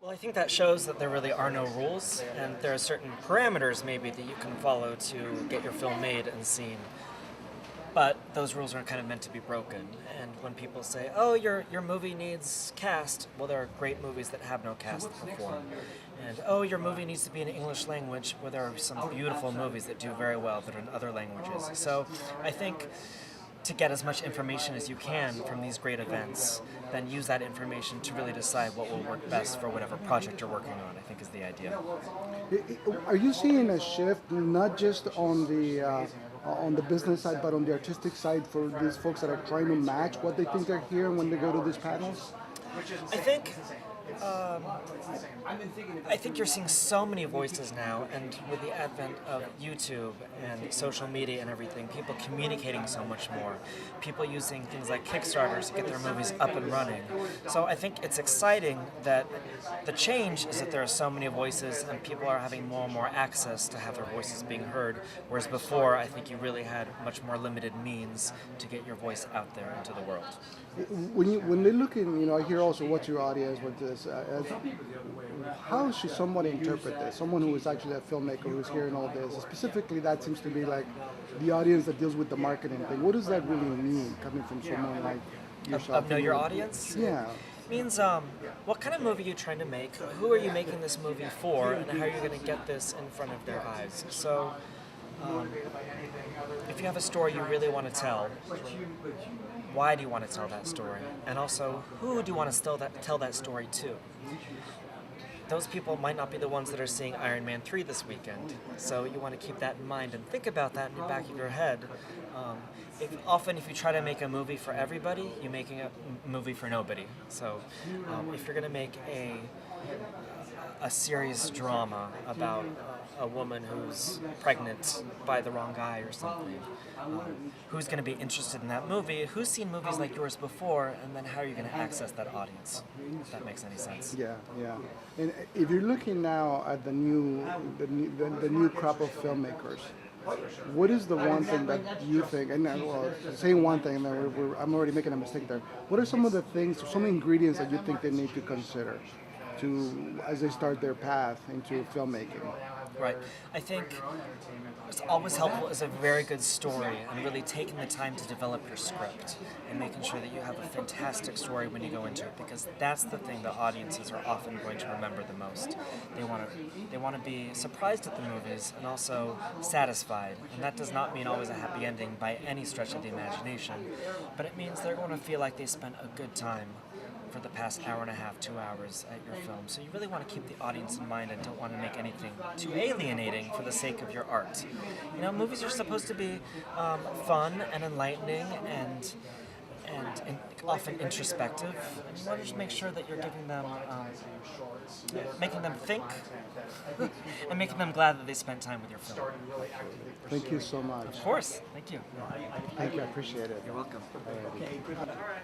Well, I think that shows that there really are no rules, and there are certain parameters maybe that you can follow to get your film made and seen. But those rules are kind of meant to be broken. And when people say, "Oh, your movie needs cast," well, there are great movies that have no cast that perform. And "Oh, your movie needs to be in English language," well, there are some beautiful movies that do very well that are in other languages. So I think to get as much information as you can from these great events, then use that information to really decide what will work best for whatever project you're working on, I think is the idea. Are you seeing a shift, not just on the business side, but on the artistic side for these folks that are trying to match what they think they're hearing when they go to these panels? I think um, I think you're seeing so many voices now, and with the advent of YouTube and social media and everything, people communicating so much more, people using things like Kickstarters to get their movies up and running. So I think it's exciting that the change is that there are so many voices and people are having more and more access to have their voices being heard, whereas before I think you really had much more limited means to get your voice out there into the world. When they look in, I hear also what's your audience with this. How should someone interpret this? Someone who is actually a filmmaker who's hearing all this. Specifically, that seems to be like the audience that deals with the marketing thing. What does that really mean, coming from someone like yourself? Know your audience? Yeah. Means what kind of movie are you trying to make? Who are you making this movie for? And how are you going to get this in front of their eyes? So if you have a story you really want to tell, why do you want to tell that story? And also, who do you want to tell that story to? Those people might not be the ones that are seeing Iron Man 3 this weekend. So you want to keep that in mind and think about that in the back of your head. If you try to make a movie for everybody, you're making a movie for nobody. So if you're going to make a serious drama about a woman who's pregnant by the wrong guy or something, who's going to be interested in that movie? Who's seen movies like yours before? And then how are you going to access that audience? If that makes any sense. Yeah, yeah. And if you're looking now at the new crop of filmmakers, what is the one thing that you think, and saying one thing, and then I'm already making a mistake there. What are some of the things, some ingredients that you think they need to consider as they start their path into filmmaking? Right. I think what's always helpful is a very good story and really taking the time to develop your script and making sure that you have a fantastic story when you go into it, because that's the thing that audiences are often going to remember the most. They want to be surprised at the movies and also satisfied. And that does not mean always a happy ending by any stretch of the imagination, but it means they're going to feel like they spent a good time for the past hour and a half, 2 hours at your film. So you really want to keep the audience in mind and don't want to make anything too alienating for the sake of your art. Movies are supposed to be fun and enlightening and often introspective. And you want to just make sure that you're giving them, making them think, and making them glad that they spent time with your film. Thank you so much. Of course. Thank you. Thank you. I appreciate it. You're welcome. All right.